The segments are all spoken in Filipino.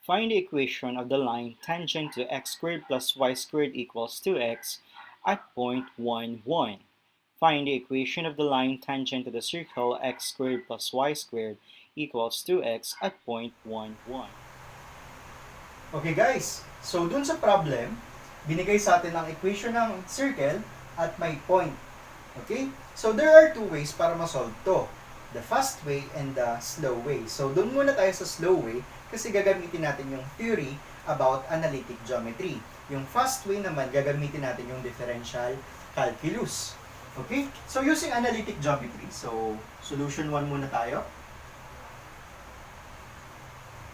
Find the equation of the line tangent to x squared plus y squared equals 2x at point 1, 1. Find the equation of the line tangent to the circle x squared plus y squared equals 2x at point 1, 1. Okay guys, so dun sa problem, binigay sa atin ang equation ng circle at may point. Okay? So there are two ways para ma-solve to. The fast way and the slow way. So dun muna tayo sa slow way kasi gagamitin natin yung theory about analytic geometry. Yung fast way naman, gagamitin natin yung differential calculus. Okay? So using analytic geometry, so solution 1 muna tayo.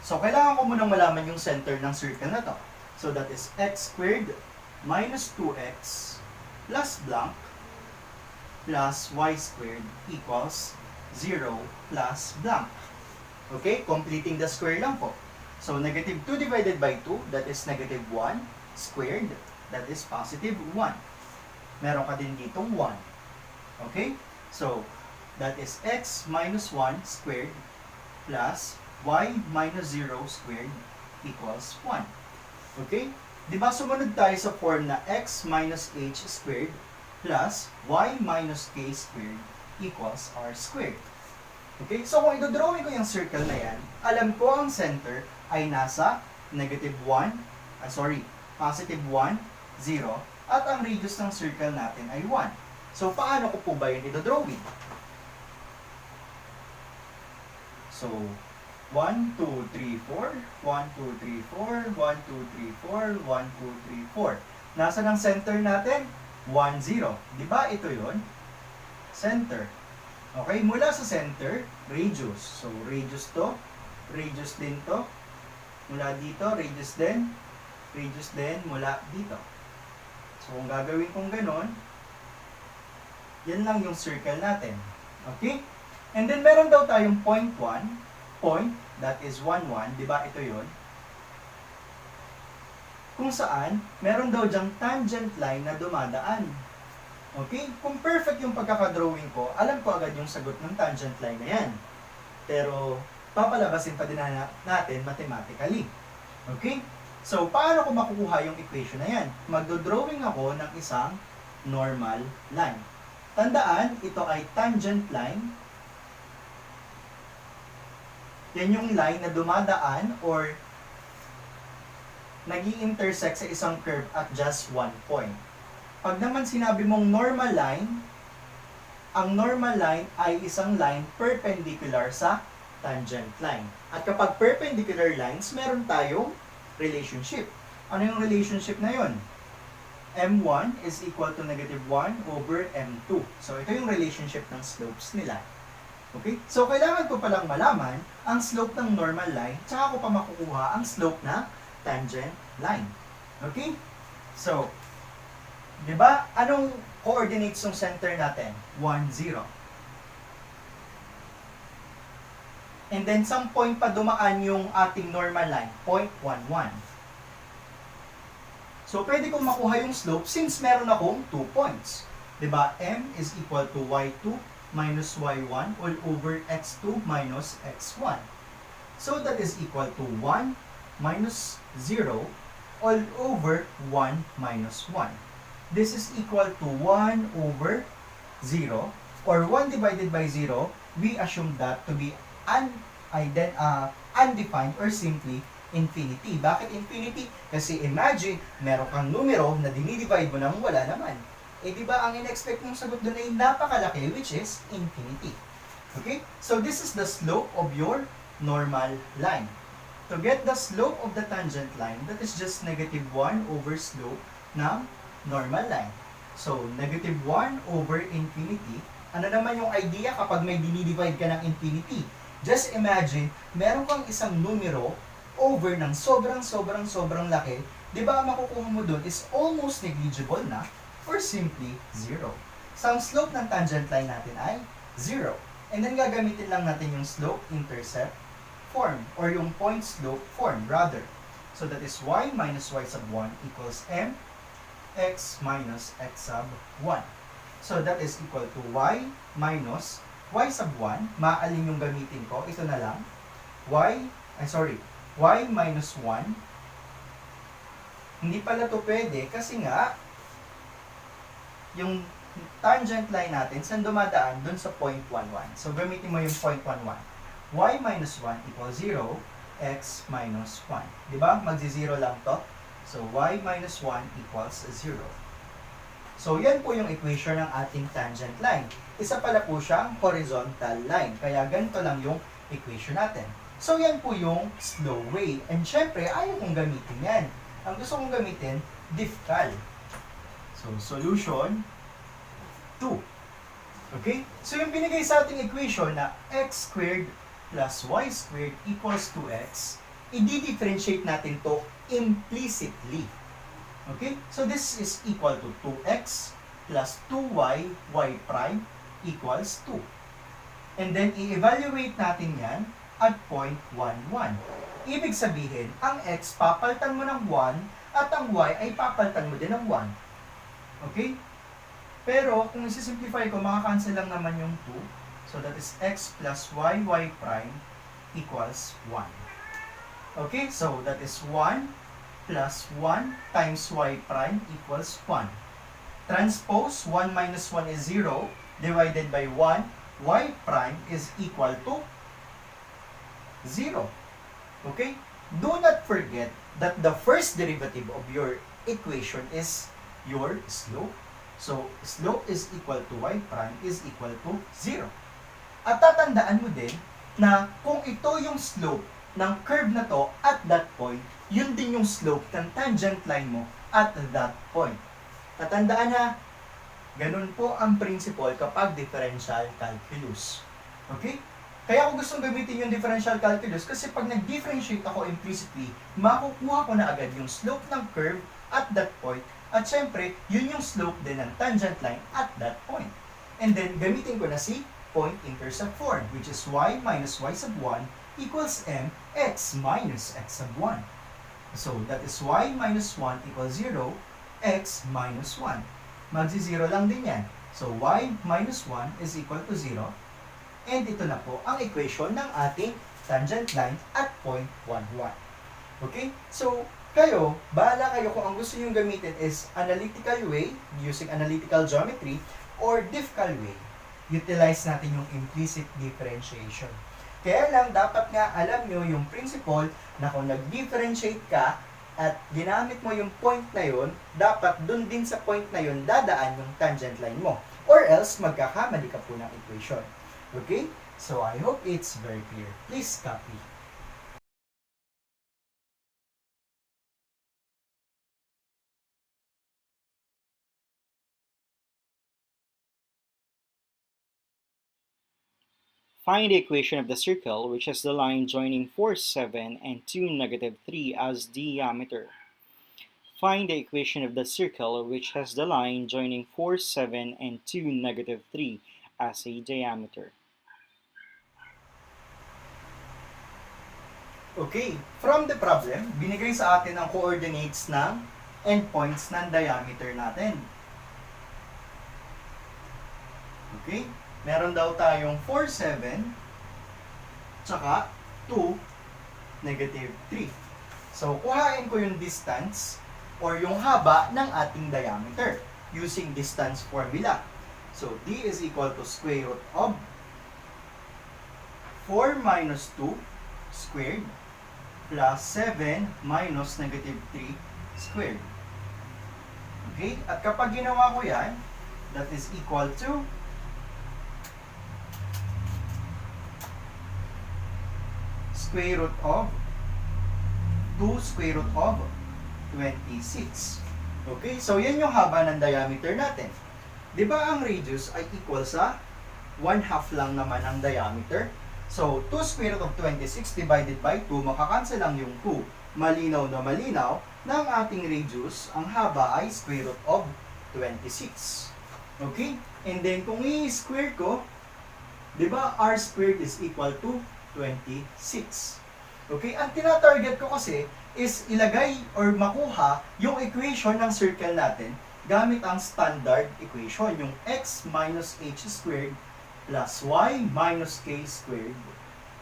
So, kailangan ko munang malaman yung center ng circle na to. So, that is x squared minus 2x plus blank plus y squared equals 0 plus blank. Okay? Completing the square lang po. So, negative 2 divided by 2, that is negative 1 squared, that is positive 1. Meron ka din ditong 1. Okay? So, that is x minus 1 squared plus y minus 0 squared equals 1. Okay? Di ba sumunod tayo sa form na x minus h squared plus y minus k squared equals r squared. Okay? So kung idodrawing ko yung circle na yan, alam ko ang center ay nasa negative 1, positive 1, 0, at ang radius ng circle natin ay 1. So paano ko po ba yun idodrawing? So, 1, 2, 3, 4, 1, 2, 3, 4, 1, 2, 3, 4, 1, 2, 3, 4. Nasaan ang center natin? 1, 0. Di ba ito yon? Center. Okay, mula sa center, radius. So, radius to, radius din to. Mula dito, radius din mula dito. So, kung gagawin kong ganon, yan lang yung circle natin. Okay? And then, meron daw tayong point 1, point, that is 1, 1, di ba ito yon? Kung saan, meron daw dyang tangent line na dumadaan. Okay? Kung perfect yung pagkakadrawing ko, alam ko agad yung sagot ng tangent line na yan. Pero, papalabasin pa din natin mathematically. Okay? So, paano ko makukuha yung equation na yan? Magdodrawing ako ng isang normal line. Tandaan, ito ay tangent line. Yan yung line na dumadaan or nag-i-intersect sa isang curve at just one point. Pag naman sinabi mong normal line, ang normal line ay isang line perpendicular sa tangent line. At kapag perpendicular lines, meron tayong relationship. Ano yung relationship na yon? M1 is equal to negative 1 over M2. So, ito yung relationship ng slopes nila. Okay? So, kailangan ko palang malaman ang slope ng normal line, tsaka ko pa makukuha ang slope na tangent line. Okay? So, di ba, anong coordinates ng center natin? 1, 0. And then, some point pa dumaan yung ating normal line, point 1, 1. So, pwede kong makuha yung slope since meron akong 2 points. Di ba, M is equal to y2 minus y1 all over x2 minus x1. So that is equal to 1 minus 0 all over 1 minus 1. This is equal to 1 over 0 or 1 divided by 0. We assume that to be undefined or simply infinity. Bakit infinity? Kasi imagine, meron kang numero na dinidivide mo nang wala naman. Eh di ba ang in-expect mong sagot doon ay napakalaki, which is infinity. Okay? So this is the slope of your normal line. To get the slope of the tangent line, that is just negative 1 over slope ng normal line. So, negative 1 over infinity. Ano naman yung idea kapag may dinidivide ka ng infinity? Just imagine, meron kang isang numero over ng sobrang laki. Di ba ang makukuha mo doon is almost negligible na or simply 0. So, ang slope ng tangent line natin ay 0. And then, gagamitin lang natin yung slope-intercept form or yung point-slope form, rather. So, that is y minus y sub 1 equals m x minus x sub 1. So, that is equal to y minus y sub 1. Maalin yung gamitin ko? Ito na lang. y minus 1. Hindi pala to pwede kasi nga, yung tangent line natin, saan dumadaan? Dun sa 0.11. So, gamitin mo yung 0.11. Y minus 1 equals 0, x minus 1. Diba? Magzi-0 lang to. So, y minus 1 equals 0. So, yan po yung equation ng ating tangent line. Isa pala po siyang horizontal line. Kaya ganito lang yung equation natin. So, yan po yung slow way. And syempre, ayaw kong gamitin yan. Ang gusto kong gamitin, diff cal. So, solution 2. Okay? So, yung binigay sa ating equation na x squared plus y squared equals 2x, i-differentiate natin to implicitly. Okay? So, this is equal to 2x plus 2y, y prime, equals 2. And then, i-evaluate natin yan at 0.11. Ibig sabihin, ang x papalitan mo ng 1 at ang y ay papalitan mo din ng 1. Okay? Pero, kung isi-simplify ko, makakancel lang naman yung 2. So, that is x plus y, y prime equals 1. Okay? So, that is 1 plus 1 times y prime equals 1. Transpose, 1 minus 1 is 0, divided by 1, y prime is equal to 0. Okay? Do not forget that the first derivative of your equation is your slope. So, slope is equal to y prime is equal to 0. At tatandaan mo din na kung ito yung slope ng curve na to at that point, yun din yung slope ng tangent line mo at that point. Tatandaan na, ganun po ang principle kapag differential calculus. Okay? Kaya ako gustong gamitin yung differential calculus kasi pag nag-differentiate ako implicitly, makukuha ko na agad yung slope ng curve at that point. At syempre, yun yung slope din ng tangent line at that point. And then, gamitin ko na si point-intercept form, which is y minus y sub 1 equals mx minus x sub 1. So, that is y minus 1 equals 0, x minus 1. Magsi-0 lang din yan. So, y minus 1 is equal to 0. And ito na po ang equation ng ating tangent line at 0.11. Okay? So, kayo, bahala kayo kung ang gusto nyo gamitin is analytical way, using analytical geometry, or diff cal way. Utilize natin yung implicit differentiation. Kaya lang, dapat nga alam nyo yung principle na kung nag-differentiate ka at ginamit mo yung point na yun, dapat dun din sa point na yun dadaan yung tangent line mo. Or else, magkakamali ka po ng equation. Okay? So, I hope it's very clear. Please copy. Find the equation of the circle which has the line joining 4, 7 and 2, negative 3 as diameter. Find the equation of the circle which has the line joining 4, 7 and 2, negative 3 as a diameter. Okay, from the problem, binigay sa atin ang coordinates ng endpoints ng diameter natin. Okay? Meron daw tayong 4, 7, tsaka 2, negative 3. So, kuhain ko yung distance or yung haba ng ating diameter using distance formula. So, d is equal to square root of 4 minus 2 squared plus 7 minus negative 3 squared. Okay? At kapag ginawa ko yan, that is equal to square root of 2 square root of 26. Okay? So, yan yung haba ng diameter natin. Di ba ang radius ay equal sa 1/2 lang naman ang diameter? So, 2 square root of 26 divided by 2, makakancel lang yung 2. Malinaw na malinaw na ang ating radius, ang haba ay square root of 26. Okay? And then, kung i-square ko, di ba r squared is equal to 26. Okay? Ang tina-target ko kasi is ilagay or makuha yung equation ng circle natin gamit ang standard equation, yung x minus h squared plus y minus k squared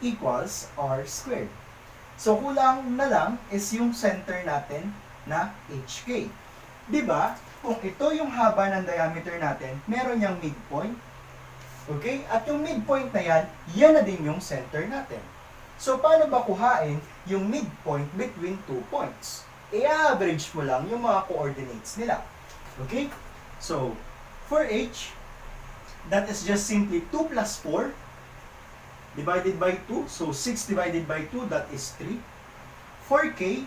equals r squared. So, kulang na lang is yung center natin na HK. Diba? Kung ito yung haba ng diameter natin, meron yung midpoint. Okay? At yung midpoint na yan, yan na din yung center natin. So, paano ba kuhain yung midpoint between 2 points? I-average mo lang yung mga coordinates nila. Okay? So, for H, that is just simply 2 plus 4 divided by 2. So, 6 divided by 2, that is 3. For K,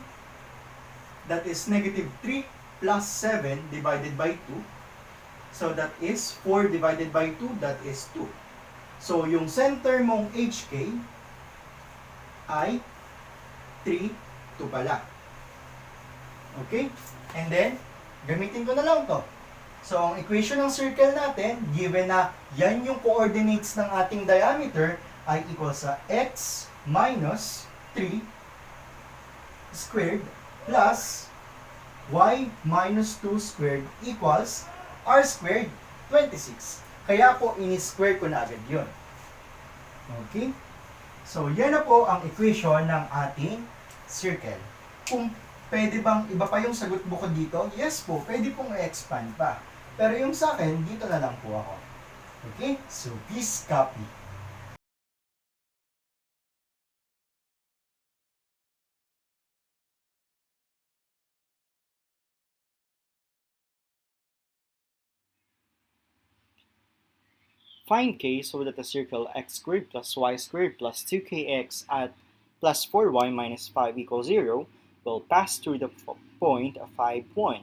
that is negative 3 plus 7 divided by 2. So, that is 4 divided by 2, that is 2. So, yung center mong HK ay 3, 2 pala. Okay? And then, gamitin ko na lang to. So, ang equation ng circle natin, given na yan yung coordinates ng ating diameter, ay equal sa x minus 3 squared plus y minus 2 squared equals r squared 26. Kaya po, ini-square ko na agad yun. Okay? So, yan na po ang equation ng ating circle. Kung pwede bang iba pa yung sagot bukod dito? Yes po, pwede pong i-expand pa. Pero yung sa akin, dito na lang po ako. Okay? So, please copy. Find k so that the circle x squared plus y squared plus 2kx at plus 4y minus 5 equals 0 will pass through the point of 5, 1.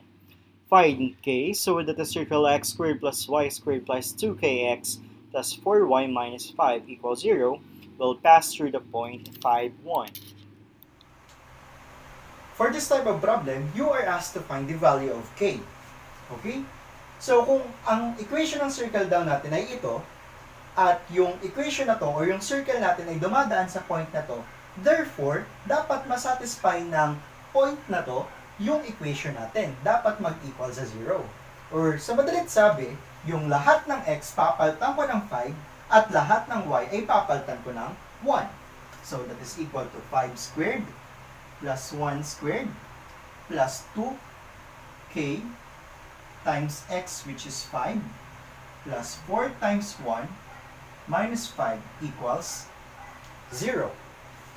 Find k so that the circle x squared plus y squared plus 2kx plus 4y minus 5 equals 0 will pass through the point 5, 1. For this type of problem, you are asked to find the value of k. Okay? So, kung ang equation ng circle daw natin ay ito, at yung equation na to, or yung circle natin ay dumadaan sa point na to, therefore, dapat masatisfy ng point na to yung equation natin. Dapat mag-equal sa 0. Or, sa madalit sabi, yung lahat ng x papalitan ko ng 5, at lahat ng y ay papalitan ko ng 1. So, that is equal to 5 squared plus 1 squared plus 2k times x, which is 5, plus 4 times 1 minus 5 equals 0.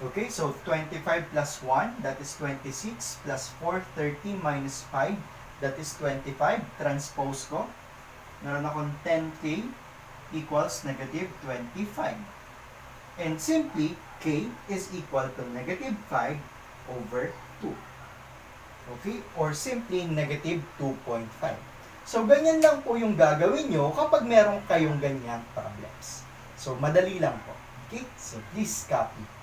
Okay, so 25 plus 1, that is 26, plus 4, 30 minus 5, that is 25. Transpose ko. Meron akong 10k equals negative 25. And simply, k is equal to negative 5 over 2. Okay? Or simply, negative 2.5. So, ganyan lang po yung gagawin nyo kapag meron kayong ganyang problems. So, madali lang po. Okay? So, please copy.